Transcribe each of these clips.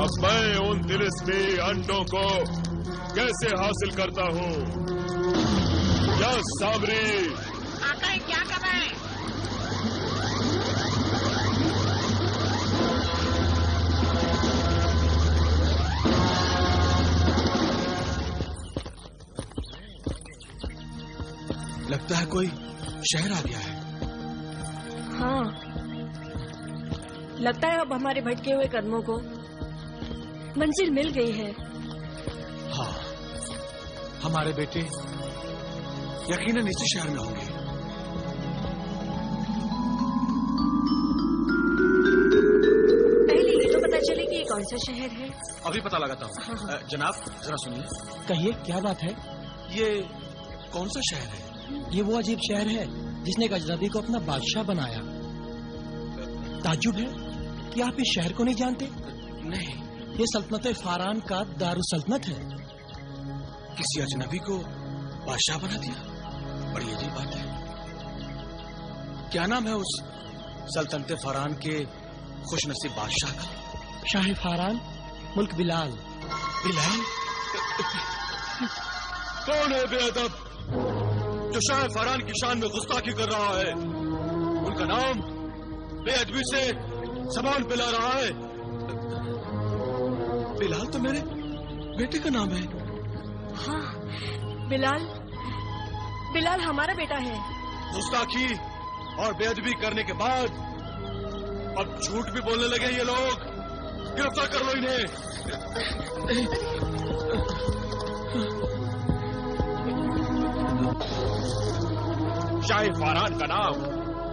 अब मैं उन तिलिस्मी अंडों को कैसे हासिल करता हूँ? क्या साबरी? आका क्या कर रहे हैं? लगता है कोई शहर आ गया है। हाँ, लगता है अब हमारे भटके हुए कदमों को मंजिल मिल गई है। हाँ, हमारे बेटे यकीनन इसी शहर में होंगे। पहले ये तो पता चले कि ये कौन सा शहर है। अभी पता लगाता हूँ। हाँ। जनाब जरा सुनिए। कहिए, क्या बात है? ये कौन सा शहर है? ये वो अजीब शहर है जिसने एक अजनबी को अपना बादशाह बनाया। ताज्जुब है कि आप इस शहर को नहीं जानते। नहीं। ये सल्तनत फारान का दारुसल्तनत है। किसी अजनबी को बादशाह बना दिया? बड़ी अजीब बात है। क्या नाम है उस सल्तनत फारान के खुशनसीब बादशाह का? शाह फारान, मुल्क बिलाल। बिलाल? कौन है बेअदब जो शाह फरान की शान में गुस्ताखी कर रहा है? उनका नाम बेअदबी से जबान पिला रहा है। बिलाल तो मेरे बेटे का नाम है। हाँ, बिलाल, बिलाल हमारा बेटा है। गुस्ताखी और बेअदबी करने के बाद अब झूठ भी बोलने लगे ये लोग। गिरफ्तार कर लो इन्हें। शाह फारान का नाम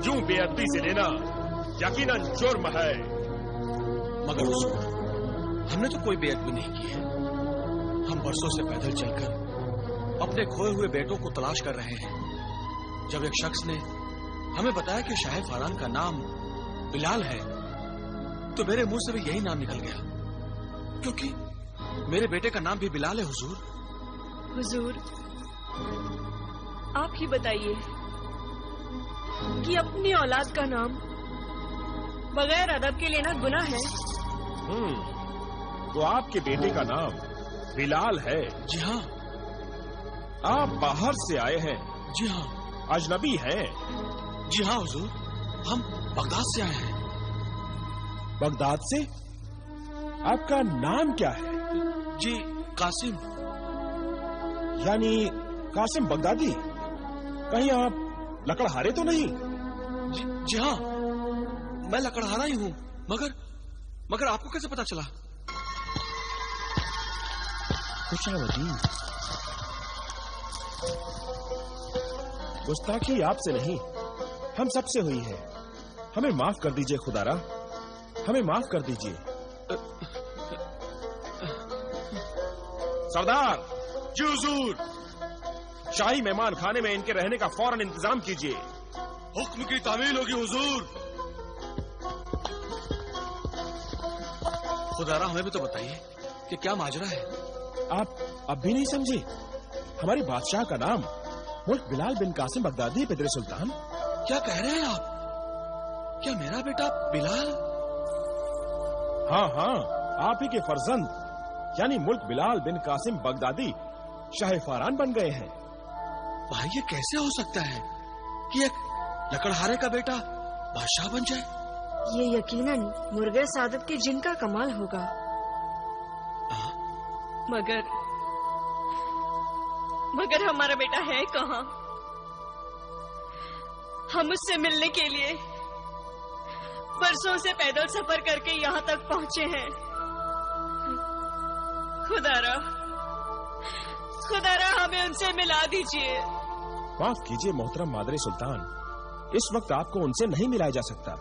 यूं बेअदबी से लेना यकीनन जुर्म है। मगर हुजूर, हमने तो कोई बेअदबी नहीं की है। हम बरसों से पैदल चलकर अपने खोए हुए बेटों को तलाश कर रहे हैं। जब एक शख्स ने हमें बताया कि शाह फारान का नाम बिलाल है, तो मेरे मुंह से भी यही नाम निकल गया, क्योंकि मेरे बेटे का नाम भी बिलाल है। हुजूर, हुजूर, आप ही बताइए कि अपनी औलाद का नाम बगैर अदब के लेना गुनाह है? तो आपके बेटे का नाम बिलाल है? जी हाँ। आप बाहर से आए हैं? जी हाँ। अजनबी हैं? जी हाँ हुजूर, हम बगदाद से आए हैं। बगदाद से? आपका नाम क्या है? जी कासिम। यानी कासिम बगदादी? कहीं आप लकड़हारे तो नहीं? जी हाँ, मैं लकड़हारा ही हूँ। मगर आपको कैसे पता चला? खुशावदी, गुस्ताखी आपसे नहीं, हम सबसे हुई है। हमें माफ कर दीजिए खुदारा, हमें माफ कर दीजिए। सरदार जी हुजूर। शाही मेहमान खाने में इनके रहने का फौरन इंतजाम कीजिए। हुक्म की तामील होगी हुजूर। खुदारा, हमें भी तो बताइए कि क्या माजरा है। आप अब भी नहीं समझे? हमारे बादशाह का नाम मुल्क बिलाल बिन कासिम बगदादी है। पिदरे सुल्तान, क्या कह रहे हैं आप? क्या मेरा बेटा बिलाल? हाँ हाँ, आप ही के फर्जंद यानी मुल्क बिलाल बिन कासिम बगदादी शाह फारान बन गए हैं। भाई, ये कैसे हो सकता है कि एक लकड़हारे का बेटा बादशाह बन जाए? ये यकीनन मुर्गे सादत के जिन का कमाल होगा। मगर हमारा बेटा है कहाँ? हम उससे मिलने के लिए बरसों से पैदल सफर करके यहाँ तक पहुँचे हैं। खुदारा हमें उनसे मिला दीजिए। माफ कीजिए मोहतरम मादरे सुल्तान, इस वक्त आपको उनसे नहीं मिलाया जा सकता,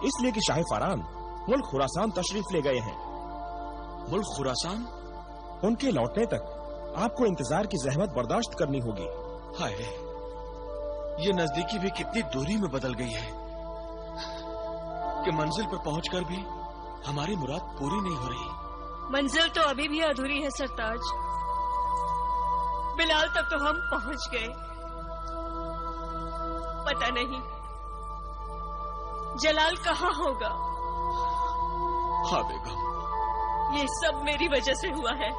इसलिए कि शाह फारान मुल्क खुरासान तशरीफ ले गए हैं। मुल्क खुरासान? उनके लौटने तक आपको इंतजार की जहमत बर्दाश्त करनी होगी। हाय, ये नजदीकी भी कितनी दूरी में बदल गई है कि मंजिल पर पहुंचकर भी हमारी मुराद पूरी नहीं हो रही। मंजिल तो अभी भी अधूरी है सरताज। बिलाल तक तो हम पहुंच गए, पता नहीं जलाल कहाँ होगा। हाँ बेगम, ये सब मेरी वजह से हुआ है।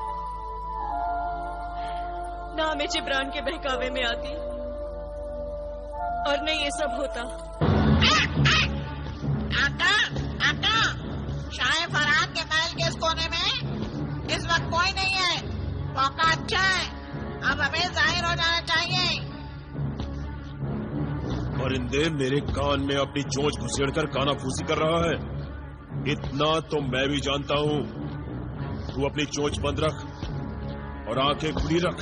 ना मैं जिब्रान के बहकावे में आती और नहीं ये सब होता। आका, आका, शाह फरहान के महल के इस कोने में इस वक्त कोई नहीं है। मौका अच्छा है, अब हमें जाहिर हो जाना चाहिए। परिंदे मेरे कान में अपनी चोंच घुसेड़कर कानाफूसी कर रहा है। इतना तो मैं भी जानता हूँ। तू अपनी चोंच बंद रख और आंखें खुली रख।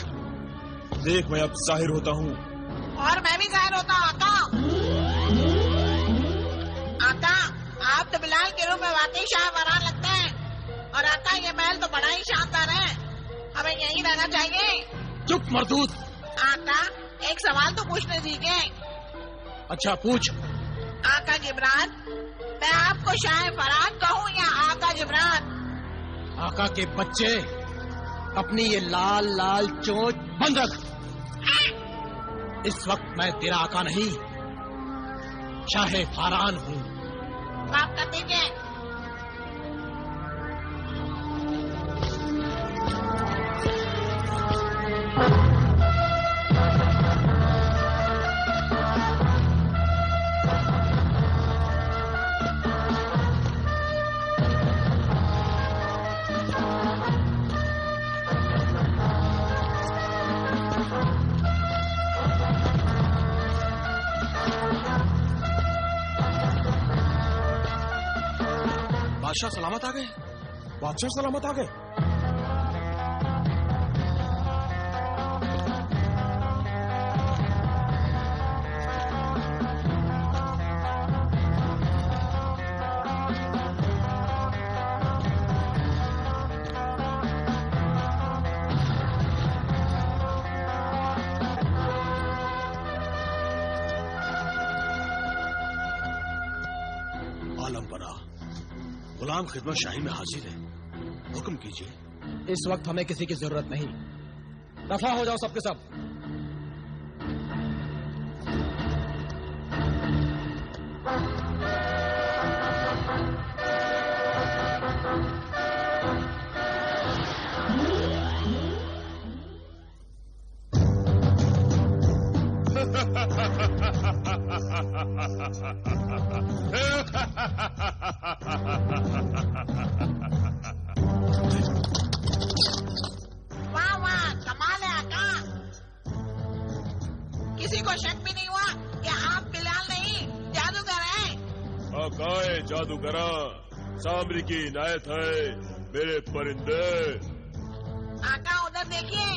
देख, मैं अब जाहिर होता हूँ। और मैं भी जाहिर होता हूँ। आका, आका, आप तो बिलाल के रूप में वाकई शाह फरहान लगते हैं। और आका, ये महल तो बड़ा ही शानदार है, हमें यहीं रहना चाहिए। चुप मरदूद। आका, एक सवाल तो पूछने दीजिए। अच्छा पूछ। आका जिब्रान, मैं आपको शाह फरहान कहूँ या आका जिब्रान? आका के बच्चे, अपनी ये लाल लाल चोंच बंद रख। इस वक्त मैं तेरा आका नहीं, शाह फरहान हूँ। माफ कर दीजिए। बादशाह सलामत आ गए। बादशाह सलामत आ गए। आलम बना, गुलाम खिदमत शाही में हाजिर है, हुक्म कीजिए। इस वक्त हमें किसी की जरूरत नहीं। दफा हो जाओ सबके सब। वाह वाह, कमाल है आका। किसी को शक भी नहीं हुआ कि आप बिलाल नहीं जादूगर हैं। आकाए जादूगरा, सामरी की इनायत है मेरे परिंदे। आका उधर देखिए।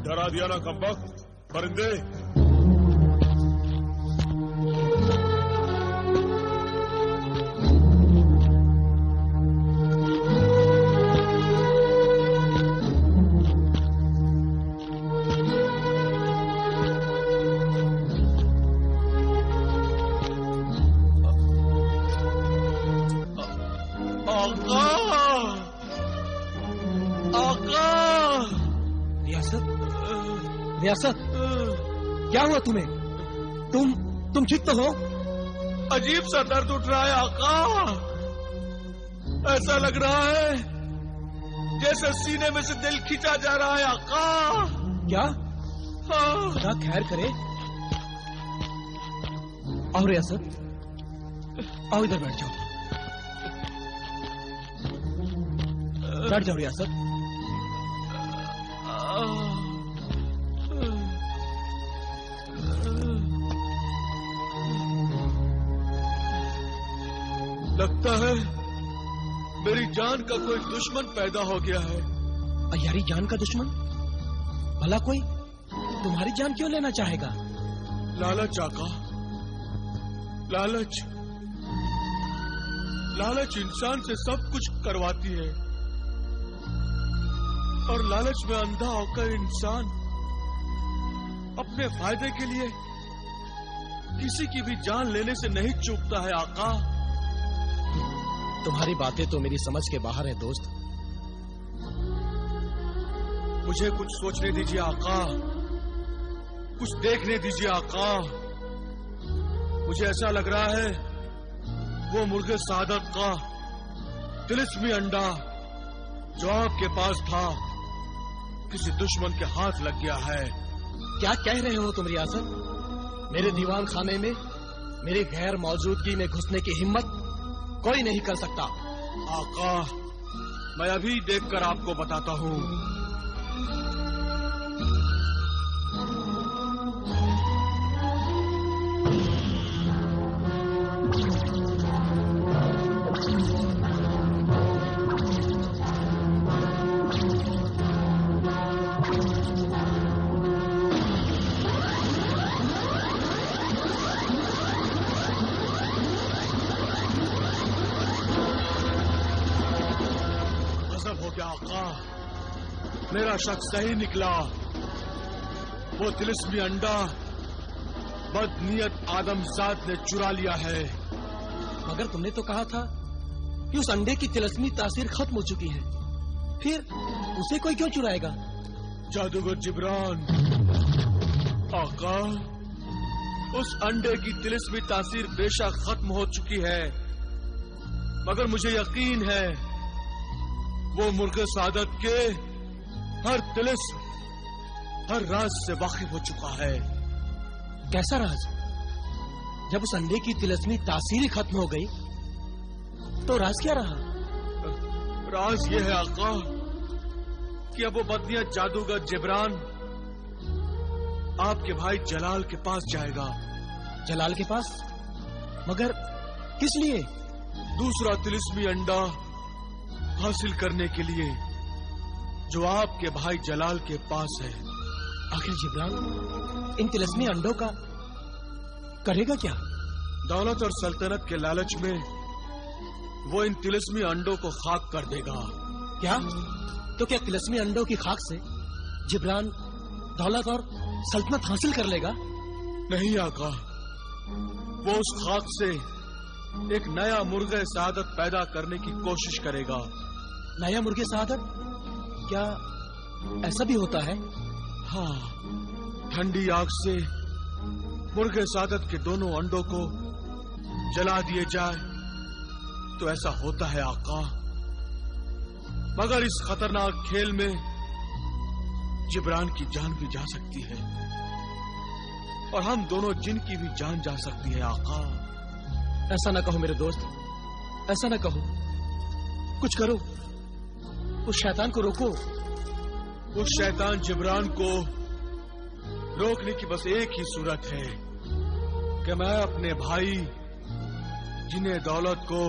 डरा दिया ना कमबख्त, परिंदे। रियासत, क्या हुआ तुम्हें? तुम ठीक तो हो? अजीब सा दर्द उठ रहा है आका। ऐसा लग रहा है जैसे सीने में से दिल खींचा जा रहा है आका। क्या? हाँ। खुदा खैर करे। आओ रियासत, आओ इधर बैठ जाओ। बैठ जाओ रियासत। लगता है मेरी जान का कोई दुश्मन पैदा हो गया है। अय्यारी जान का दुश्मन? भला कोई तुम्हारी जान क्यों लेना चाहेगा? लालच आका, लालच इंसान से सब कुछ करवाती है, और लालच में अंधा होकर इंसान अपने फायदे के लिए किसी की भी जान लेने से नहीं चूकता है। आका, तुम्हारी बातें तो मेरी समझ के बाहर है दोस्त। मुझे कुछ सोचने दीजिए आका, कुछ देखने दीजिए आका। मुझे ऐसा लग रहा है वो मुर्गे सादत का तिलिस्मी अंडा जो आपके पास था किसी दुश्मन के हाथ लग गया है। क्या कह रहे हो तुम रियासत? मेरे दीवान खाने में मेरी गैर मौजूदगी में घुसने की हिम्मत कोई नहीं कर सकता। आका, मैं अभी देखकर आपको बताता हूँ। आका, मेरा शक सही निकला। वो तिलिस्मी अंडा बदनीयत आदमजात ने चुरा लिया है। मगर तुमने तो कहा था कि उस अंडे की तिलिस्मी तासीर खत्म हो चुकी है, फिर उसे कोई क्यों चुराएगा? जादूगर जिब्रान। आका, उस अंडे की तिलिस्मी तासीर बेशक खत्म हो चुकी है, मगर मुझे यकीन है वो मुर्गे सादत के हर तिलिस्म, हर राज से वाकिफ हो चुका है। कैसा राज? जब उस अंडे की तिलिस्मी तासीर ही खत्म हो गई तो राज क्या रहा? राज ये है आका कि अब वो बदनीयत जादूगर जिब्रान आपके भाई जलाल के पास जाएगा। जलाल के पास? मगर किस लिए? दूसरा तिलिस्मी अंडा हासिल करने के लिए जो आपके भाई जलाल के पास है। आखिर जिब्रान इन तिलिस्मी अंडों का करेगा क्या? दौलत और सल्तनत के लालच में वो इन तिलिस्मी अंडों को खाक कर देगा। क्या? तो क्या तिलिस्मी अंडों की खाक से जिब्रान दौलत और सल्तनत हासिल कर लेगा? नहीं आका, वो उस खाक से एक नया मुर्गे सादत पैदा करने की कोशिश करेगा। नया मुर्गे सादत? क्या ऐसा भी होता है? हाँ, ठंडी आग से मुर्गे सादत के दोनों अंडों को जला दिए जाए तो ऐसा होता है आका। मगर इस खतरनाक खेल में जिब्रान की जान भी जा सकती है और हम दोनों जिन की भी जान जा सकती है आका। ऐसा ना कहो मेरे दोस्त, ऐसा ना कहो। कुछ करो, उस शैतान को रोको। उस शैतान जिब्रान को रोकने की बस एक ही सूरत है कि मैं अपने भाई जिन्हें दौलत को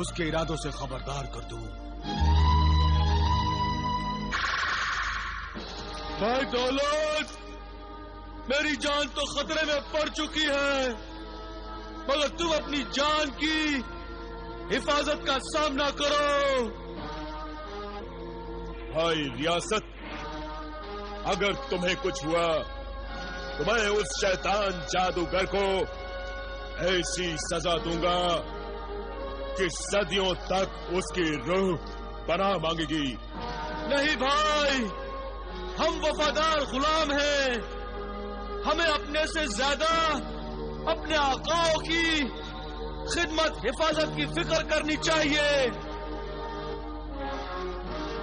उसके इरादों से खबरदार कर दूं। भाई दौलत, मेरी जान तो खतरे में पड़ चुकी है, मगर तुम अपनी जान की हिफाजत का सामना करो। भाई रियासत, अगर तुम्हें कुछ हुआ तो मैं उस शैतान जादूगर को ऐसी सजा दूंगा कि सदियों तक उसकी रूह पनाह मांगेगी। नहीं भाई, हम वफादार गुलाम हैं। हमें अपने से ज्यादा अपने आकाओं की खिदमत, हिफाजत की फिक्र करनी चाहिए।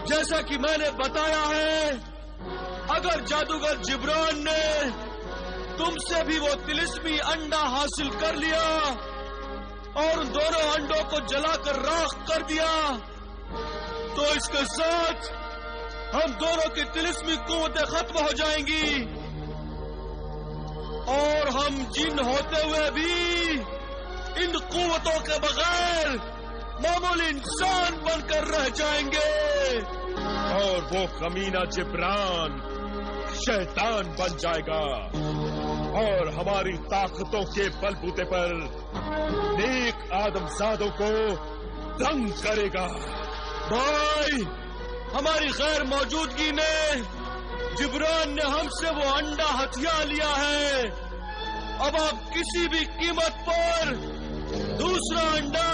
जैसा कि मैंने बताया है, अगर जादूगर जिब्रान ने तुमसे भी वो तिलिस्मी अंडा हासिल कर लिया और उन दोनों अंडों को जलाकर राख कर दिया, तो इसके साथ हम दोनों की तिलिस्मी कुव्वतें खत्म हो जाएंगी और हम जिन होते हुए भी इन कुव्वतों के बगैर मामूली इंसान बनकर रह जाएंगे और वो कमीना जिब्रान शैतान बन जाएगा। और हमारी ताकतों के बलबूते पर नेक आदमजादों को दंग करेगा। भाई, हमारी गैर मौजूदगी में जिब्रान ने हमसे वो अंडा हथिया लिया है। अब आप किसी भी कीमत पर दूसरा अंडा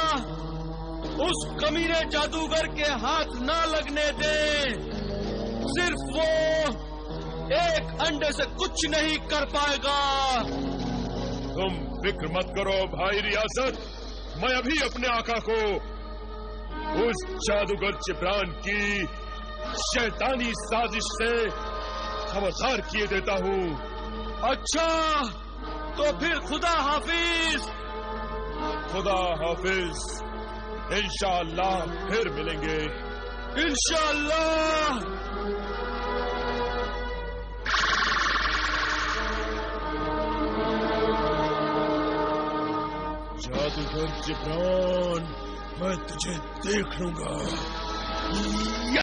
उस कमीने जादूगर के हाथ ना लगने दें। सिर्फ वो एक अंडे से कुछ नहीं कर पाएगा। तुम फिक्र मत करो भाई रियासत, मैं अभी अपने आका को उस जादूगर जिब्रान की शैतानी साजिश से खबरदार किए देता हूँ। अच्छा, तो फिर खुदा हाफिज। खुदा हाफिज, इंशाअल्लाह फिर मिलेंगे। इंशाअल्लाह। जादूगर जिब्रान, मैं तुझे देख लूंगा।